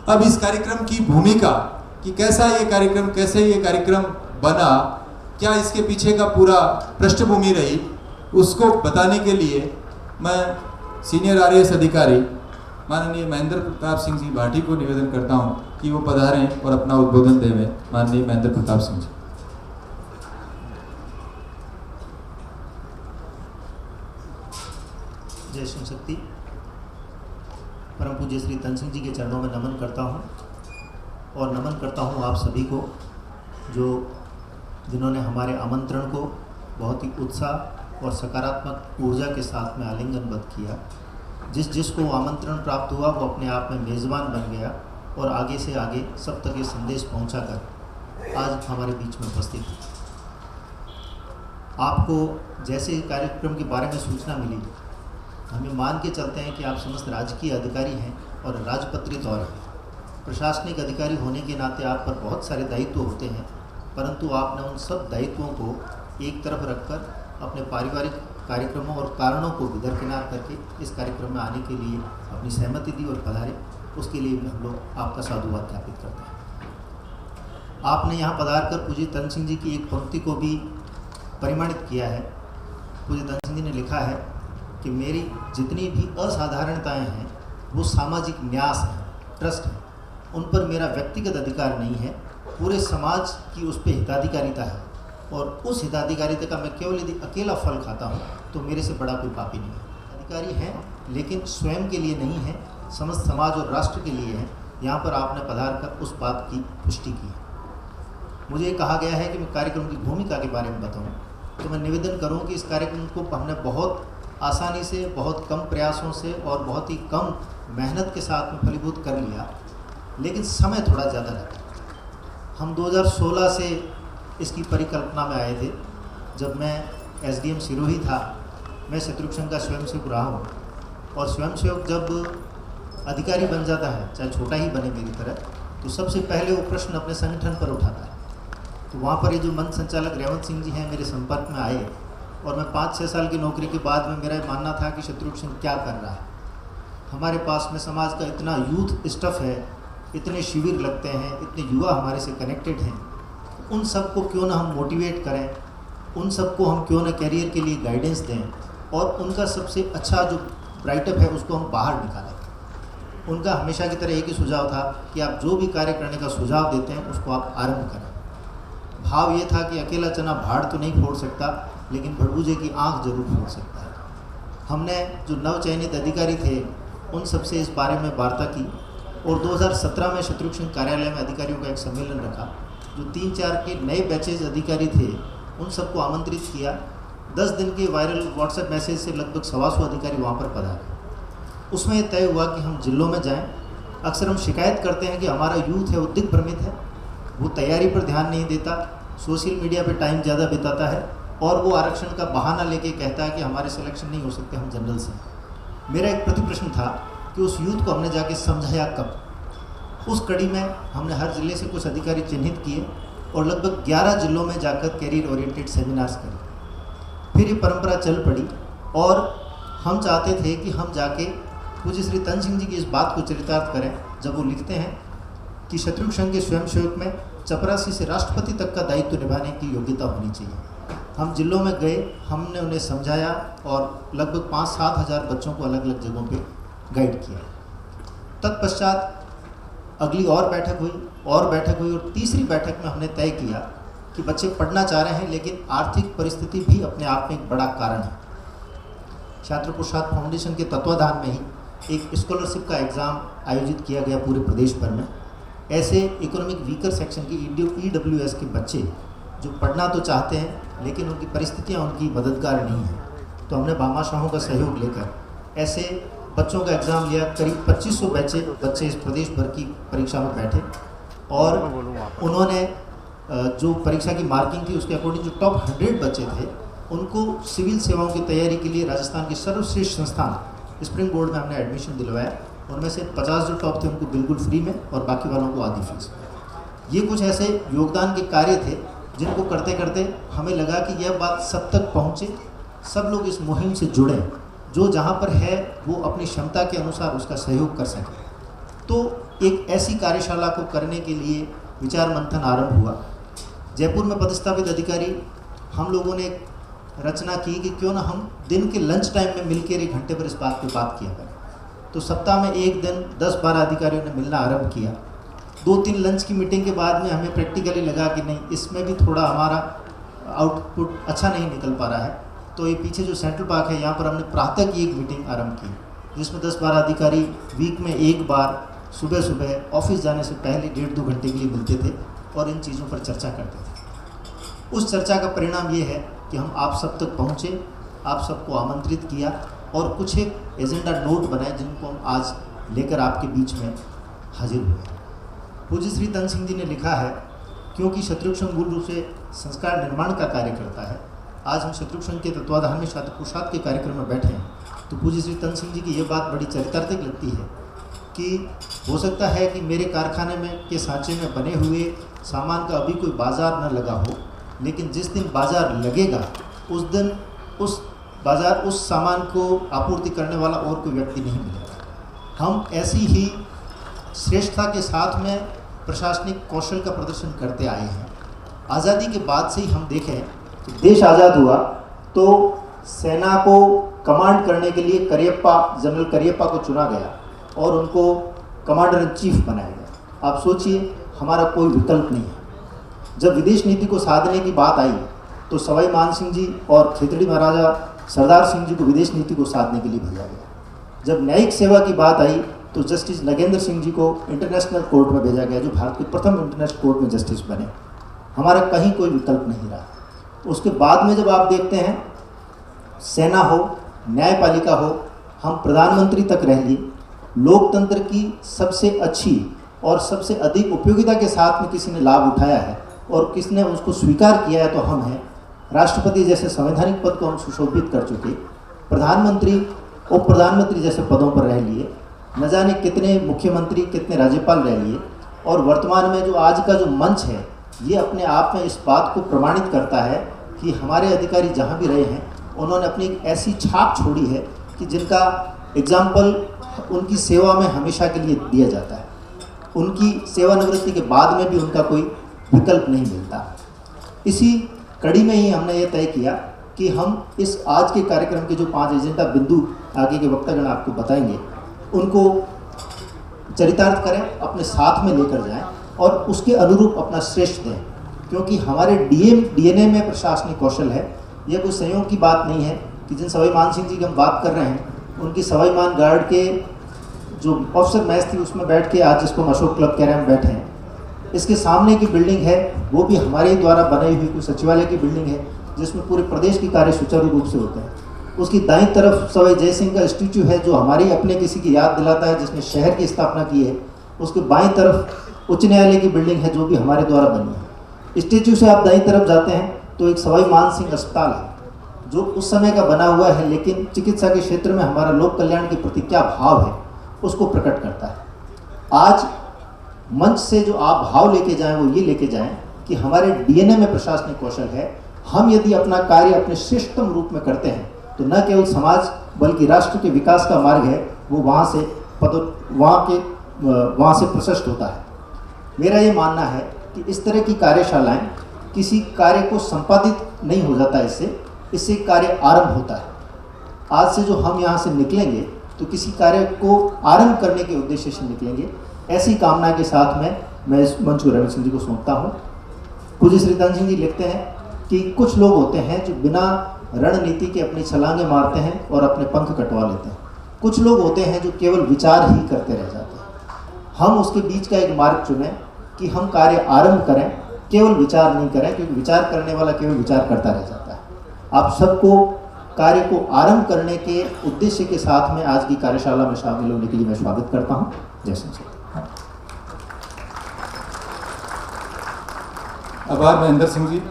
अब इस कार्यक्रम की भूमिका कि कैसे ये कार्यक्रम बना, क्या इसके पीछे का पूरा पृष्ठभूमि रही, उसको बताने के लिए मैं सीनियर आरएएस अधिकारी माननीय महेंद्र प्रताप सिंह जी भाटी को निवेदन करता हूं कि वो पधारें और अपना उद्बोधन देवें। माननीय महेंद्र प्रताप सिंह जी। जय शिव शक्ति। परम पूज्य श्री तन सिंह जी के चरणों में नमन करता हूं और नमन करता हूं आप सभी को जिन्होंने हमारे आमंत्रण को बहुत ही उत्साह और सकारात्मक ऊर्जा के साथ में आलिंगनबद्ध किया। जिसको आमंत्रण प्राप्त हुआ वो अपने आप में मेज़बान बन गया और आगे से आगे सब तक ये संदेश पहुंचाकर आज हमारे बीच में उपस्थित है। आपको जैसे कार्यक्रम के बारे में सूचना मिली, हमें मान के चलते हैं कि आप समस्त राजकीय अधिकारी हैं और राजपत्रित और हैं। प्रशासनिक अधिकारी होने के नाते आप पर बहुत सारे दायित्व होते हैं, परंतु आपने उन सब दायित्वों को एक तरफ रखकर अपने पारिवारिक कार्यक्रमों और कारणों को भी दरकिनार करके इस कार्यक्रम में आने के लिए अपनी सहमति दी और पधारे। उसके लिए भी हम लोग आपका साधुवाद ज्ञापित करते हैं। आपने यहाँ पधार कर पूज्य तन सिंह जी की एक पंक्ति को भी परिमाणित किया है। पूज्य तन सिंह जी ने लिखा है कि मेरी जितनी भी असाधारणताएं हैं वो सामाजिक न्यास है, ट्रस्ट है, उन पर मेरा व्यक्तिगत अधिकार नहीं है, पूरे समाज की उस पर हिताधिकारिता है और उस हिताधिकारिता का मैं केवल यदि अकेला फल खाता हूँ तो मेरे से बड़ा कोई पापी नहीं है। अधिकारी हैं लेकिन स्वयं के लिए नहीं है, समस्त समाज और राष्ट्र के लिए है। यहाँ पर आपने पधार कर उस बात की पुष्टि की है। मुझे कहा गया है कि मैं कार्यक्रम की भूमिका के बारे में बताऊँ, तो मैं निवेदन करूँ कि इस कार्यक्रम को हमने बहुत आसानी से, बहुत कम प्रयासों से और बहुत ही कम मेहनत के साथ में फलीभूत कर लिया, लेकिन समय थोड़ा ज़्यादा लगा। हम 2016 से इसकी परिकल्पना में आए थे। जब मैं एसडीएम सिरोही था, मैं शत्रुघ्न का स्वयंसेवक रहा हूँ और स्वयंसेवक जब अधिकारी बन जाता है, चाहे छोटा ही बने मेरी तरह, तो सबसे पहले वो प्रश्न अपने संगठन पर उठाता है। तो वहाँ पर ये जो मंच संचालक रेवंत सिंह जी हैं मेरे संपर्क में आए और मैं 5-6 साल की नौकरी के बाद में मेरा मानना था कि शत्रुघ्न क्या कर रहा है। हमारे पास में समाज का इतना यूथ स्टफ है, इतने शिविर लगते हैं, इतने युवा हमारे से कनेक्टेड हैं, उन सबको क्यों ना हम मोटिवेट करें, उन सबको हम क्यों ना कैरियर के लिए गाइडेंस दें और उनका सबसे अच्छा जो ब्राइटअप है उसको हम बाहर निकालें। उनका हमेशा की तरह एक ही सुझाव था कि आप जो भी कार्य करने का सुझाव देते हैं उसको आप आरंभ करें। भाव ये था कि अकेला चना भाड़ तो नहीं फोड़ सकता, लेकिन भड़बूजे की आँख जरूर फोड़ सकता है। हमने जो नवचयनित अधिकारी थे उन सबसे इस बारे में वार्ता की और 2017 में शत्रुघ्न कार्यालय में अधिकारियों का एक सम्मेलन रखा। जो 3-4 के नए बैचेज अधिकारी थे उन सबको आमंत्रित किया। 10 दिन के वायरल व्हाट्सएप मैसेज से लगभग 125 अधिकारी वहाँ पर पधारे। उसमें यह तय हुआ कि हम जिलों में जाएं। अक्सर हम शिकायत करते हैं कि हमारा यूथ है वो दिग्भ्रमित है, वो तैयारी पर ध्यान नहीं देता, सोशल मीडिया पर टाइम ज़्यादा बिताता है और वो आरक्षण का बहाना लेके कहता है कि हमारे सिलेक्शन नहीं हो सकते, हम जनरल से। मेरा एक प्रति प्रश्न था कि उस यूथ को हमने जाके समझाया कब। उस कड़ी में हमने हर ज़िले से कुछ अधिकारी चिन्हित किए और लगभग 11 जिलों में जाकर कैरियर ओरिएंटेड सेमिनार्स करे। फिर ये परंपरा चल पड़ी और हम चाहते थे कि हम जाके पूज्य श्री तन सिंह जी की इस बात को चरितार्थ करें जब वो लिखते हैं कि शत्रुघ्न के स्वयंसेवक में चपरासी से राष्ट्रपति तक का दायित्व निभाने की योग्यता होनी चाहिए। हम जिलों में गए, हमने उन्हें समझाया और लगभग 5-7 हज़ार बच्चों को अलग अलग जगहों पे गाइड किया। तत्पश्चात अगली और बैठक हुई और तीसरी बैठक में हमने तय किया कि बच्चे पढ़ना चाह रहे हैं लेकिन आर्थिक परिस्थिति भी अपने आप में एक बड़ा कारण है। छात्र प्रसाद फाउंडेशन के तत्वाधान में ही एक स्कॉलरशिप का एग्ज़ाम आयोजित किया गया पूरे प्रदेश भर में। ऐसे इकोनॉमिक वीकर सेक्शन की EWS के बच्चे जो पढ़ना तो चाहते हैं लेकिन उनकी परिस्थितियां उनकी मददगार नहीं हैं, तो हमने भामाशाहों का सहयोग लेकर ऐसे बच्चों का एग्ज़ाम लिया। करीब 2500 बच्चे इस प्रदेश भर की परीक्षा में बैठे और उन्होंने जो परीक्षा की मार्किंग थी उसके अकॉर्डिंग जो टॉप 100 बच्चे थे उनको सिविल सेवाओं की तैयारी के लिए राजस्थान की सर्वश्रेष्ठ संस्थान स्प्रिंग बोर्ड में हमने एडमिशन दिलवाया। उनमें से 50 जो टॉप थे उनको बिल्कुल फ्री में और बाकी वालों को आधी फीस। ये कुछ ऐसे योगदान के कार्य थे जिनको करते करते हमें लगा कि यह बात सब तक पहुँचे, सब लोग इस मुहिम से जुड़े, जो जहाँ पर है वो अपनी क्षमता के अनुसार उसका सहयोग कर सकें। तो एक ऐसी कार्यशाला को करने के लिए विचार मंथन आरंभ हुआ। जयपुर में पदस्थापित अधिकारी हम लोगों ने एक रचना की कि क्यों ना हम दिन के लंच टाइम में मिलकर 1 घंटे पर इस बात पे बात किया करें। तो सप्ताह में एक दिन 10-12 अधिकारियों ने मिलना आरंभ किया। 2-3 लंच की मीटिंग के बाद में हमें प्रैक्टिकली लगा कि नहीं, इसमें भी थोड़ा हमारा आउटपुट अच्छा नहीं निकल पा रहा है। तो ये पीछे जो सेंट्रल पार्क है, यहाँ पर हमने प्रातः की एक मीटिंग आरंभ की, जिसमें 10-12 अधिकारी वीक में एक बार सुबह सुबह ऑफिस जाने से पहले 1.5-2 घंटे के लिए मिलते थे और इन चीज़ों पर चर्चा करते थे। उस चर्चा का परिणाम ये है कि हम आप सब तक पहुँचे, आप सबको आमंत्रित किया और कुछ एक एजेंडा नोट बनाए जिनको हम आज लेकर आपके बीच में हाजिर हुए। पूज्य श्री तन सिंह जी ने लिखा है, क्योंकि शत्रुघ्न मूल रूप से संस्कार निर्माण का कार्य करता है। आज हम शत्रुघ्न के तत्वाधान में छात्र पुरुषार्थ के कार्यक्रम में बैठे हैं, तो पूज्य श्री तन सिंह जी की ये बात बड़ी चरितार्थिक लगती है कि हो सकता है कि मेरे कारखाने में के सांचे में बने हुए सामान का अभी कोई बाज़ार न लगा हो, लेकिन जिस दिन बाज़ार लगेगा उस दिन उस सामान को आपूर्ति करने वाला और कोई व्यक्ति नहीं मिलेगा। हम ऐसी ही श्रेष्ठता के साथ में प्रशासनिक कौशल का प्रदर्शन करते आए हैं। आज़ादी के बाद से ही हम देखें कि देश आज़ाद हुआ तो सेना को कमांड करने के लिए जनरल करियप्पा को चुना गया और उनको कमांडर इन चीफ बनाया गया। आप सोचिए, हमारा कोई विकल्प नहीं है। जब विदेश नीति को साधने की बात आई तो सवाई मान सिंह जी और खेतड़ी महाराजा सरदार सिंह जी को विदेश नीति को साधने के लिए भेजा गया। जब न्यायिक सेवा की बात आई तो जस्टिस नगेंद्र सिंह जी को इंटरनेशनल कोर्ट में भेजा गया, जो भारत के प्रथम इंटरनेशनल कोर्ट में जस्टिस बने। हमारा कहीं कोई विकल्प नहीं रहा। उसके बाद में जब आप देखते हैं, सेना हो, न्यायपालिका हो, हम प्रधानमंत्री तक रह लिए, लोकतंत्र की सबसे अच्छी और सबसे अधिक उपयोगिता के साथ में किसी ने लाभ उठाया है और किसने उसको स्वीकार किया है तो हम हैं। राष्ट्रपति जैसे संवैधानिक पद को हम सुशोभित कर चुके, प्रधानमंत्री, उप प्रधानमंत्री जैसे पदों पर रह लिए, न जाने कितने मुख्यमंत्री, कितने राज्यपाल रह लिए, और वर्तमान में जो आज का जो मंच है ये अपने आप में इस बात को प्रमाणित करता है कि हमारे अधिकारी जहाँ भी रहे हैं उन्होंने अपनी एक ऐसी छाप छोड़ी है कि जिनका एग्जाम्पल उनकी सेवा में हमेशा के लिए दिया जाता है। उनकी सेवानिवृत्ति के बाद में भी उनका कोई विकल्प नहीं मिलता। इसी कड़ी में ही हमने ये तय किया कि हम इस आज के कार्यक्रम के जो 5 एजेंडा बिंदु आगे के वक्तागण आपको बताएंगे उनको चरितार्थ करें, अपने साथ में लेकर जाएं और उसके अनुरूप अपना श्रेष्ठ दें, क्योंकि हमारे डीएनए में प्रशासनिक कौशल है। यह कोई संयोग की बात नहीं है कि जिन सवाई मान सिंह जी की हम बात कर रहे हैं उनकी सवाई मान गार्ड के जो ऑफिसर मैच थी उसमें बैठ के आज जिसको हम अशोक क्लब कह रहे हैं हम बैठे हैं। इसके सामने की बिल्डिंग है वो भी हमारे द्वारा बनाई हुई कोई सचिवालय की बिल्डिंग है जिसमें पूरे प्रदेश के कार्य सुचारू रूप से होते हैं। उसकी दाईं तरफ सवाई जय सिंह का स्टैचू है जो हमारे अपने किसी की याद दिलाता है जिसने शहर की स्थापना की है। उसके बाईं तरफ उच्च न्यायालय की बिल्डिंग है जो भी हमारे द्वारा बनी है। स्टैचू से आप दाईं तरफ जाते हैं तो एक सवाई मान सिंह अस्पताल है जो उस समय का बना हुआ है, लेकिन चिकित्सा के क्षेत्र में हमारा लोक कल्याण के प्रति क्या भाव है उसको प्रकट करता है। आज मंच से जो आप भाव लेके जाएं वो ये लेके जाएं कि हमारे डीएनए में प्रशासनिक कौशल है। हम यदि अपना कार्य अपने श्रेष्ठतम रूप में करते हैं तो न केवल समाज बल्कि राष्ट्र के विकास का मार्ग है वो वहाँ से प्रशस्त होता है। मेरा ये मानना है कि इस तरह की कार्यशालाएं किसी कार्य को संपादित नहीं हो जाता, इससे कार्य आरंभ होता है। आज से जो हम यहाँ से निकलेंगे तो किसी कार्य को आरंभ करने के उद्देश्य से निकलेंगे। ऐसी कामना के साथ में मैं इस मंच को रवि सिंह जी को सौंपता हूँ। पूज्य श्री तन सिंह जी लिखते हैं कि कुछ लोग होते हैं जो बिना रणनीति के अपनी छलांगे मारते हैं और अपने पंख कटवा लेते हैं। कुछ लोग होते हैं जो केवल विचार ही करते रह जाते हैं। हम उसके बीच का एक मार्ग चुनें कि हम कार्य आरंभ करें, केवल विचार नहीं करें, क्योंकि विचार करने वाला केवल विचार करता रह जाता है। आप सबको कार्य को आरंभ करने के उद्देश्य के साथ में आज की कार्यशाला में शामिल होने के लिए मैं स्वागत करता हूँ। जय सिंह। आभार महेंद्र सिंह जी।